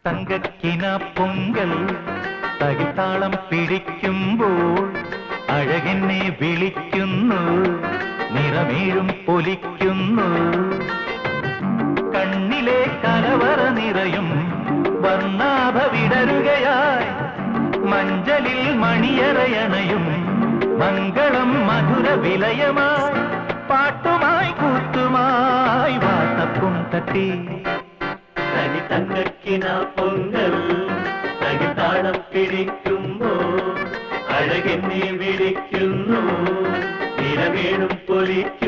തങ്കക്കിന പൊങ്കൽ തകിത്താളം പിടിക്കുമ്പോൾ അഴകെന്നെ വിളിക്കുന്നു, നിറമേഴും പൊലിക്കുന്നു. കണ്ണിലെ കലവറ നിറയും വർണ്ണാഭ വിടരുകയായി, മഞ്ചലിൽ മണിയറയണയും മംഗളം മധുര വിലയമായി. പാട്ടുമായി കൂത്തുമായി വാട്ടപ്പും തട്ടി തനി തങ്കക്കിന പൊങ്കൽ തകിത്താളം പിടിക്കുമ്പോൾ അഴകെന്നെ വിളിക്കുന്നു, നിറമേഴും പൊലിക്കുന്നു.